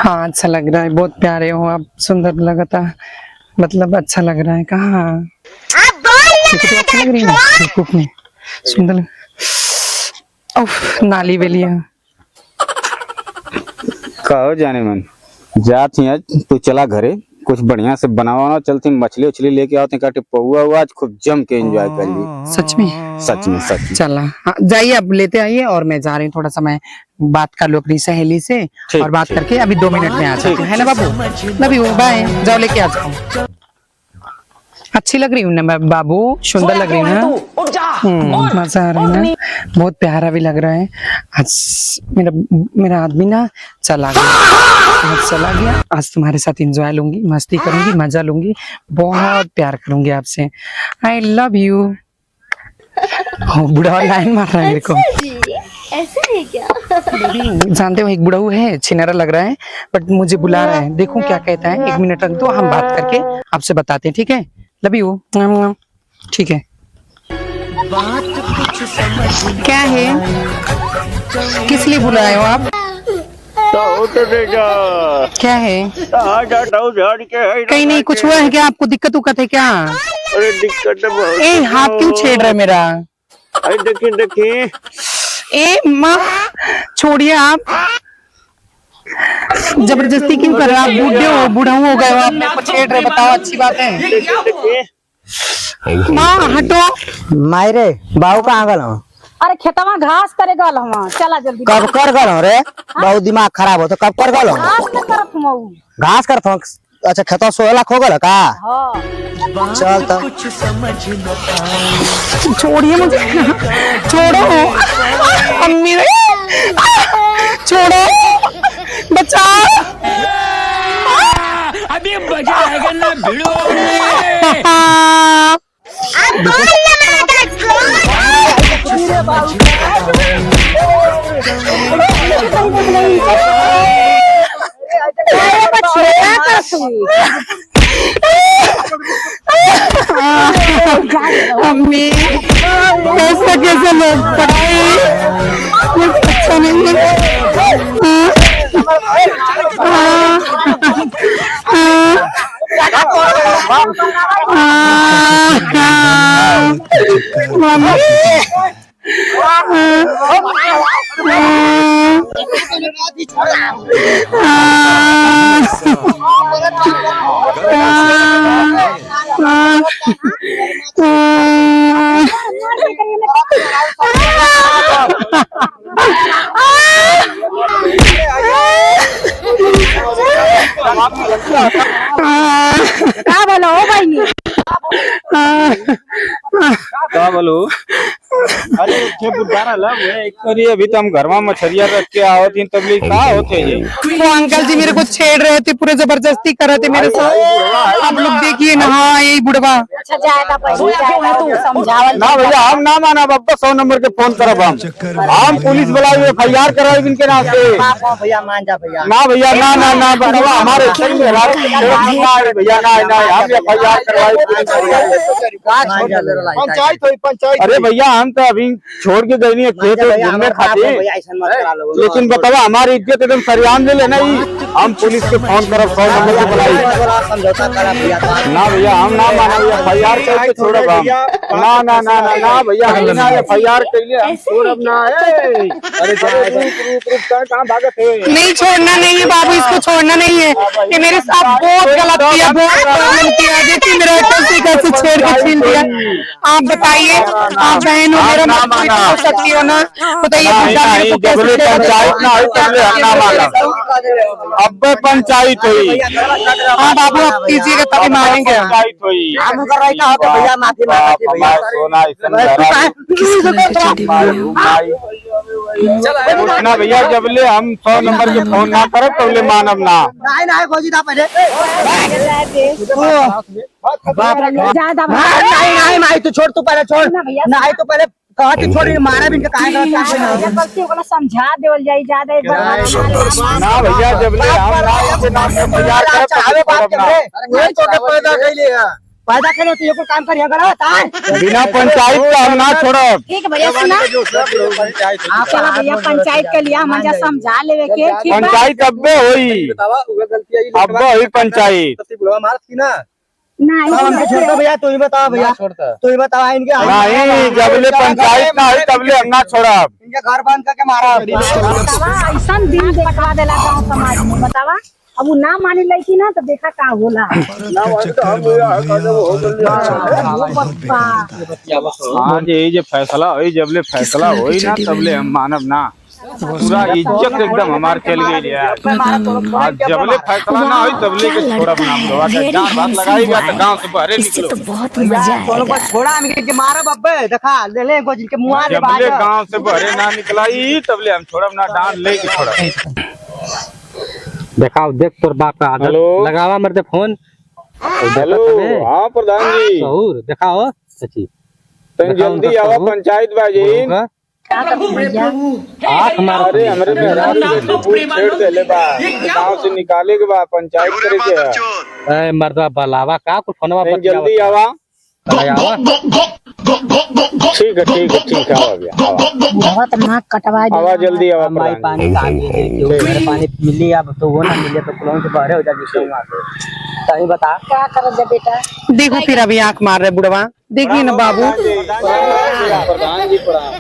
हाँ अच्छा लग रहा है, बहुत प्यारे हो आप, सुंदर लगा था, मतलब अच्छा लग रहा है। कहाँ तो अच्छा लग रही है कुक में, सुंदर। नाली वेलिया कहो जाने मन जाती आज तू चला घरे, कुछ बढ़िया से बनावा, चलती मछली उछली लेके आओ, काटे पौआ हुआ आज खूब जम के एंजॉय कर ली। सच में? सच में सच में। चला हाँ, जाइए अब लेते आइए, और मैं जा रही हूँ, थोड़ा सा मैं बात कर लूँ अपनी सहेली से, और बात करके अभी 2 मिनट में आ जाती हूँ, है ना बाबू? लव यू, बाय, जाओ लेके आ जाओ। अच्छी लग रही हूँ ना मैं बाबू, सुंदर लग रही हूँ ना, मजा आ रहा है ना, बहुत प्यारा भी लग रहा है। आज मेरा आदमी ना चला गया, आज तुम्हारे साथ एंजॉय लूंगी, मस्ती करूंगी, मजा लूंगी, बहुत प्यार करूंगी आपसे। I love you. बुढ़ा लाइन मार रहा है मेरे को। ऐसे है क्या? जानते हो एक बुढ़ऊ है, छिनारा लग रहा है, बट मुझे बुला रहा है, देखूं क्या कहता है। 1 मिनट रख दो, हम बात करके आपसे बताते हैं, ठीक है? Love you. ठीक है। क्या है, किस लिए बुलाए हो आप? क्या है? कहीं नहीं, कुछ हुआ है क्या आपको? दिक्कत उक्कत है क्या? अरे दिक्कत ए हाथ क्यों छेड़ रहा है मेरा? अरे देखिए ए माँ छोड़िए आप, जबरदस्ती क्यों कर रहे हो आप? बूढ़े हो, बुढ़ऊ हो गए हो आप, मेरे को छेड़ रहे, बताओ अच्छी बात है? माँ हटो। मायरे बाबू कहाँ गल हो? अरे खेतवा घास करे गल हवा, चला जल्दी। कब कर गल हो रे? बहुत दिमाग खराब हो तो कब कर गल हो? घास न करत मऊ। घास करत हो? अच्छा खेतवा 16 खो गल का? हां चल तो छोड़िए मुझे, छोड़ो अम्मी रे, छोड़ो, बचाओ। अभी मजा आएगा ना भिड़ो। अम्मी ऐसा कैसे लोग पढ़ाई, अच्छा नहीं का भलो हो भाई? क्या बोलू? अरे अभी तो हम घर में मछलियाँ रख के आओ थी, तबली कहाँ होते ये? वो अंकल जी मेरे को छेड़ रहे थे, पूरे जबरदस्ती कर रहे थे मेरे साथ। आप लोग देखिए ना, हाँ यही बुढ़वा। अच्छा जाएगा पहले जाएगा, तू समझावल ना भैया हम ना माना, अब 100 नंबर के फोन करब, हम पुलिस बुलाओ, FIR कराओ इनके नाम से। भैया मान जा भैया। ना भैया ना ना ना बड़वा हमारे भैया ना ना हम FIR करवाए। पंचायत हुई पंचायत। अरे भैया हम तो अभी छोड़ के गए नहीं खेत घूमने खाते, लेकिन बताओ हमारी इज्जत एकदम सरियाम ले लेना ही, हम पुलिस के फोन करब, 100 नंबर के बुलाई। ना भैया हम ना माना, FIR करके छोड़ब हम। ना ना ना ना ना भैया हम ना FIR कइले हम छोड़ब ना। अरे कहां भागत है? नहीं छोड़ना नहीं है बाबू, इसको छोड़ना नहीं है, ये मेरे साथ बहुत गलत किया, बहुत प्रॉब्लम किया। देखिए मेरा कैसे कैसे छेड़ के छीन दिया। आप बताइए, आप बहन हो, मेरा मत हो सकती हो ना, बताइए पंचायत ना हुई पहले हम ना माना, अब पंचायत हुई। हाँ बाबू आप कीजिएगा तभी मानेंगे हम। पंचायत हुई। हम कर रही था भैया, माफी मांगते भैया। सोना ना भैया, जब ले हम 100 नंबर के फोन ना करब तब ले मानब ना। नहीं खोजी था पहले। ज्यादा नहीं नहीं तो छोड़, तू पहले छोड़, नहीं तो पहले कहा तो छोड़, मारा भी इनका काहे गलती को समझा देवल जाई, ज्यादा ना भैया जब ले हम ना के नाम पे FIR करब तब ले छोड़ब ना। पैदा कैले पैदा करे तो ये कोई काम करिए गलत है। बिना पंचायत का हम ना छोड़ब। ठीक है भैया सुना आप चला भैया पंचायत के लिया मजा समझा लेवे के ठीक बा पंचायत अब्बे होई, अब्बे होई पंचायत। नहीं हमके छोड़ दो भैया, तू ही बता भैया, तू ही बता इनके नहीं, जबले पंचायत ना होई तबले हम ना छोड़ब। इनके घर बंद करके मारा। बतावा ऐसा दिन देखवा देला गांव समाज में बतावा अब वो ना माने लड़की ना तो देखा का होला हाँ जी, ये फैसला होई, जबले फैसला होई ना तबले हम मानब ना। पूरा इज्जत एकदम हमार चल गई है। आज जबले फैसला ना होई तबले के छोड़ब ना। हम लोग जान बात लगाएगा तो गांव से बाहर निकलो। तो बहुत मजा आएगा। छोड़ा हम के मारा बब्बे देखा ले ले को जिनके मुंह ले जबले गांव से बाहर ना निकलाई तबले हम छोड़ब ना, डांड लेके छोड़ब। देखाओ देख तोर बाप का आदत लगावा मरते फोन। हेलो, हाँ प्रधान जी, सहूर देखाओ सची तुम जल्दी आओ पंचायत बाजी। आँख मार अरे हमरे मेहरारू बेटी बूढ़ छेड़ देले बा, गांव से निकाले के बा, पंचायत करे के है। ए मर्दवा बलावा का कुछ फोनवा पर जल्दी आवा। आवा ठीक है ठीक है ठीक है, आ गया बहुत नाक कटवा दे आवा, जल्दी आवा माई प्रधान पानी का मेरे पानी मिली अब तो वो ना मिले तो कुलों से बाहर हो जाएगी। सही बता क्या कर दे बेटा देखो फिर अभी आंख मार रहे बुढ़वा, देखिए ना बाबू। प्रधान जी प्रणाम।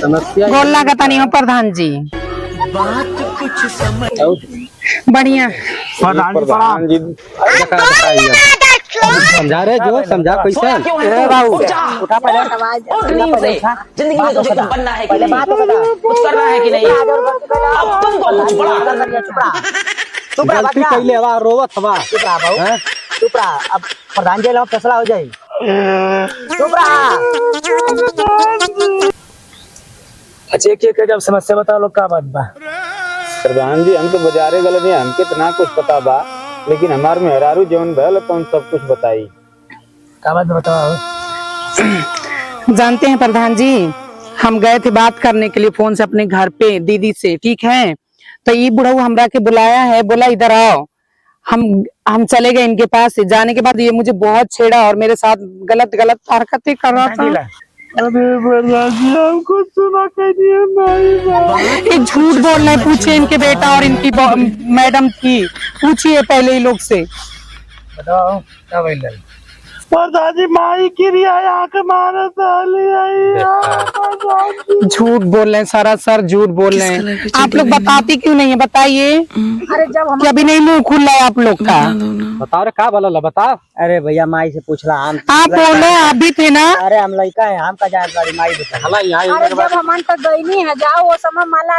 समस्या गोल्ला का तनी हो प्रधान जी, बढ़िया। प्रधान जी समझा रहे जो समझा कैसे उठा पहले जिंदगी में तुझे कुछ बनना है कि नहीं, कुछ करना है कि नहीं, अब तुमको कुछ बड़ा चुप रहा गलती कैले हवा रोवत हवा। चुप रहा बाबू, चुप रहा। अब प्रधान जी लोग फैसला हो जाए। चुप रहा। अच्छे के जब समस्या बताओ लोग का बात बा। प्रधान जी, हम तो बाजारे गलत है, हमके इतना कुछ पता बा, लेकिन हमार मेहरारू जौन भयल कौन सब कुछ बताई। का बात बताओ। जानते हैं प्रधान जी, हम गए थे बात करने के लिए फोन से अपने घर पे दीदी से, ठीक है। तो ये बुढ़ऊ हमरा के बुलाया है, बोला इधर आओ। हम चले गए इनके पास से। जाने के बाद ये मुझे बहुत छेड़ा और मेरे साथ गलत गलत हरकतें कर रहा था। हमको सुना ये झूठ बोल रहे, पूछिए इनके बेटा और इनकी मैडम थी, पूछिए पहले ही लोग से। बताओ क्या बोल रहे प्रधान जी, माई क्रिया आंख मारे झूठ बोल रहे हैं, सारा सर झूठ बोल रहे हैं। आप लोग बताती क्यों नहीं है, बताइए। अरे जब हम कि अभी नहीं मुंह खुल रहा है आप लोग का। बताओ रे का बोला बताओ। अरे भैया माई से पूछला हम। आप बोलो, आप भी थे ना। अरे हम लड़का है, हम का जाए गाड़ी माई बता। हला यहाँ अरे जब हमन तक गई नहीं है जाओ वो समय माला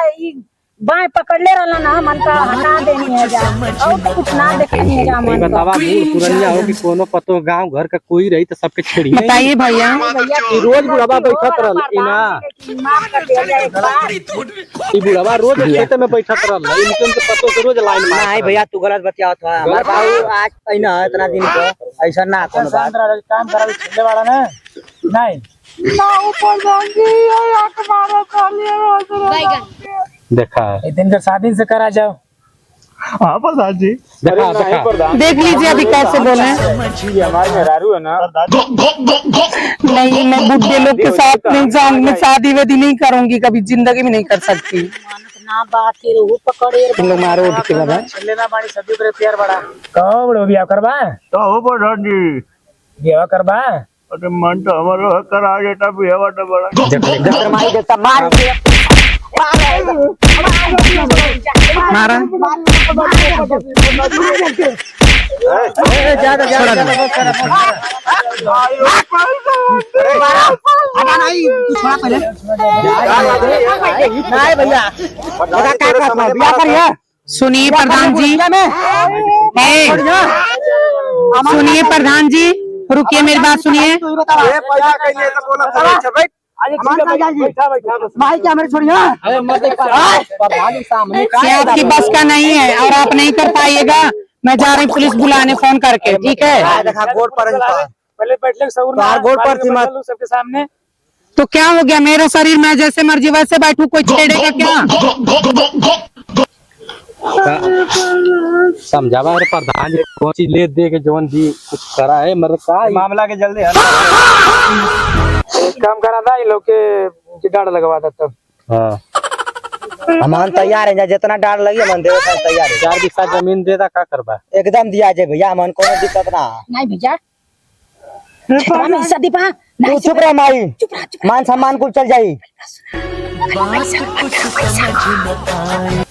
बाएं पकड़ ले रहा ना मन का हटा देनी है जा और तो कुछ ना देखनी है जा मन का। बतावा बूढ़ पुरनिया हो कि कोनो पतो गांव घर का कोई रही तो सबके छेड़ी बताइए भैया। रोज बुढ़ावा बैठत रहल इना, माफ कर दिया जाए एक बार। ई बुढ़ावा रोज खेत में बैठत रहल, इनके पतो से रोज लाइन मार। नहीं भैया तू गलत बतिया था। हमारे बाबू आज पहिना इतना दिन को ऐसा ना कोनो बात। काम करा छेड़ने वाला ना नहीं देखा दिन का शादी से करा जाओ। हाँ प्रधान जी, देखा नहीं देखा प्रधान, देख लीजिए अभी कैसे बोले। ये हमारे मेहरारू है ना। नहीं, मैं बुढ़े लोग के साथ नहीं जाऊंगी, मैं शादी वादी नहीं करूंगी, कभी जिंदगी में नहीं कर सकती। ना बात के रू पकड़े तुम लोग मारो उठ के बाबा। लेना बाड़ी सब्जी करे तैयार बड़ा कहो बड़ो बियाह करबा तो हो प्रधान जी। बियाह करबा। अरे मन तो हमारा करा देता भी है बड़ा बड़ा। माई देता मार मारा ज्यादा ज्यादा नहीं थोड़ा पहले नहीं भैया क्या करिए। सुनिए प्रधान जी, सुनिए प्रधान जी, रुकिए मेरी बात सुनिए। माई क्या मेरे छोड़िए। क्या आपकी बस का नहीं है और आप नहीं कर पाइएगा, मैं जा रही पुलिस बुलाने फोन करके, ठीक है। देखा गोड़ पर पहले बैठ ले सऊर में गोड़ पर थी मत सबके सामने। तो क्या हो गया, मेरा शरीर मैं जैसे मर्जी वैसे बैठूं, कोई छेड़ेगा क्या? समझावा रे प्रधान जी कौन चीज ले दे के जवन भी कुछ करा है मर का मामला के जल्दी हल काम करा था इन लोग के डाड़ लगवा था तब। हां हम तैयार है जितना डाल लगी हम देवे सब तैयार है। 4 बीघा जमीन देता का करबा एकदम दिया जे भैया मन कोनो दिक्कत ना। नहीं भैया क्षेत्र में हिस्सा दीपा तू चुप रह माई, मान सम्मान कुल चल जाई।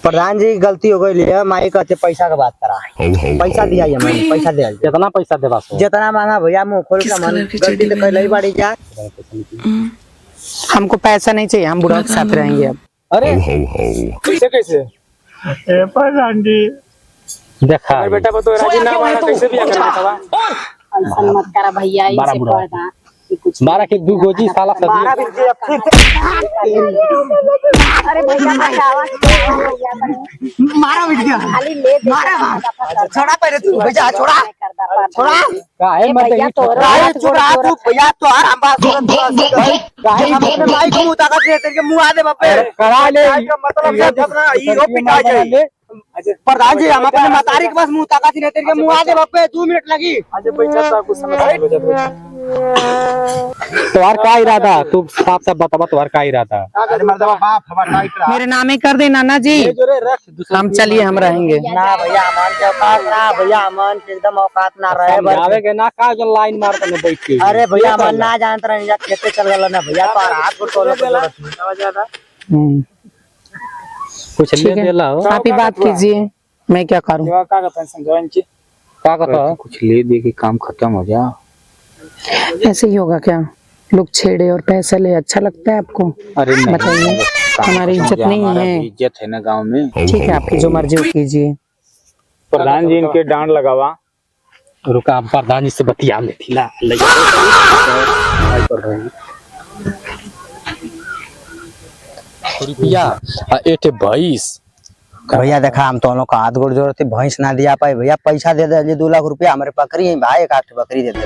प्रधान जी गलती हो गई है, माई कहते पैसा का बात करा, पैसा दिया है मैंने, पैसा दे कितना पैसा देबा सो जितना मांगा भैया मुंह खोल के मन गलती तो कई बाड़ी क्या। हमको पैसा नहीं चाहिए, हम बुढ़ा के साथ रहेंगे अब। अरे कैसे कैसे प्रधान जी देखा बेटा बतो राजी ना माना कैसे भी कर बेटा। ऐसा मत करा भैया, इनसे पढ़ना कुछ 12 के 2 गोजी साला सदी अरे भैया मारा बिट गया, खाली ले दे छोड़ा पहले तू भैया, छोड़ा छोड़ा का है मत भैया तो चुप रहा तू भैया, तो आराम बात गाय हम अपने माई को मुंह ताकत दे तेरे के मुंह आ दे बापे करा ले मतलब ये अपना हीरो पिटा जाए। प्रधान जी हम अपने मतारी के पास मुंह ताकत नहीं तेरे के मुंह आ दे बापे, 2 मिनट लगी। आज पैसा सब कुछ समझ तोहार का इरादा, तू साफ साफ बतावा तोहार का इरादा। अरे मर्दवा बाप हमारा टाइट रहा मेरे नामे कर दे नाना जी, हम चलिए हम रहेंगे। ना भैया अमन के औकात ना, भैया अमन के एकदम औकात ना रहे आवे के ना का जो लाइन मारता ने बैठ के। अरे भैया अमन ना जानत रहे जा खेते चल गल ना भैया, तो हाथ को टोले पे ज्यादा कुछ ले देला हो, आप ही बात कीजिए, मैं क्या करूं। का पेंशन जॉइन की का कहता कुछ ले दे के काम खत्म हो जा। ऐसे ही होगा क्या, लोग छेड़े और पैसा ले, अच्छा लगता है आपको? अरे नहीं बताइए, हमारी इज्जत नहीं है। इज्जत है ना गांव में। ठीक है, आपकी जो मर्जी हो कीजिए। प्रधान जी इनके डांड लगावा। रुका प्रधान जी से बतिया ले थीला रुपया 28 भैया देखा हम तो लोग का हाथ गोड़ जोड़ते भैंस ना दिया पाए भैया, पैसा दे दे 2 लाख रुपया हमारे बकरी है भाई, 1 8 बकरी दे दे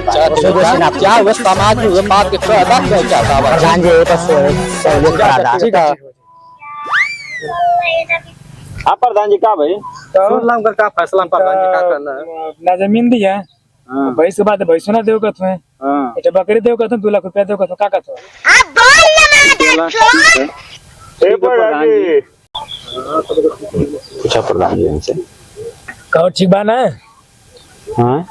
क्या हुआ समाज में बात के फायदा क्या चाहता है प्रधान जी तो सहूलियत करा दा। ठीक है आप प्रधान जी का भाई सुनलाम कर का फैसला प्रधान जी का करना है। ना जमीन दी है भैंस के बाद भैंसो ना देव कथो है, एटा बकरी देव कथो 2 लाख रुपया देव कथो का कथो। प्रधान जी पूछा प्रधान जी इनसे कहो ठीक बा ना? हां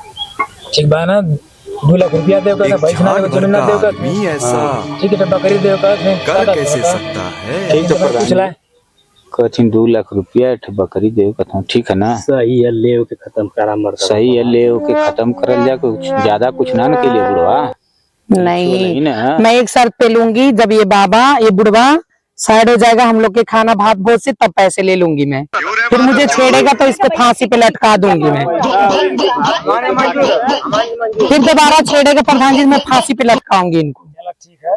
ठीक बा ना? 2 लाख रुपया देव कथो, भैंस ना देव, जमीन ना देव कथो, ठीक है बकरी देव कथो कर कैसे सकता है। ठीक है प्रधान कथिन 2 लाख रुपया एक बकरी देव कथो, ठीक है ना? सही है, ले के खत्म करा मर सही है, ले के खत्म करल जा, कुछ ज्यादा कुछ ना के लिए बुढ़वा नहीं, ना। मैं एक शर्त पे लूंगी, जब ये बाबा ये बुढ़वा साइड हो जाएगा हम लोग के खाना भात भोज से, तब पैसे ले लूंगी मैं। फिर मुझे छेड़ेगा तो इसको फांसी पे लटका दूंगी मैं। फिर दोबारा छेड़ेगा प्रधान जी, मैं फांसी पे लटकाऊंगी इनको। ठीक है,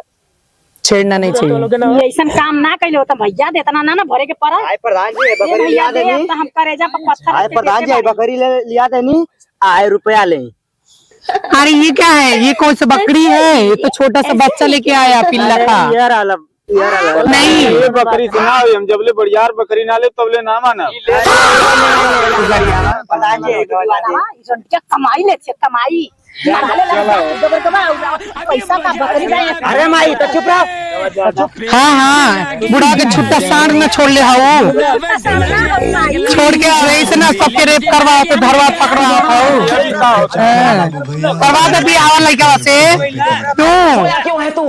छेड़ना नहीं चाहिए। ऐसा काम ना कैले होता भैया, देतना ना भरे के पड़ा। आए प्रधान जी बकरी लिया देनी, हम करेजा पर पत्थर आए प्रधान जी बकरी लिया देनी, आए रुपया ले। अरे ये क्या है, ये कौन सा बकरी है, ये तो छोटा सा बच्चा लेके आया पिल्ला का। नहीं ये बकरी से ना हम जबले बड़ियार बकरी ना ले तबले ना माना। प्रधान जी कमाई ले कमाई पैसा का बकरी। अरे माई तो चुप रहो। हाँ हाँ, बुढ़ा के छुट्टा सांड न छोड़ ले हाउ, छोड़ के रही से ना सबके रेप करवा तो धरवा पकड़वा करवा दे भी आवा लड़का से तू।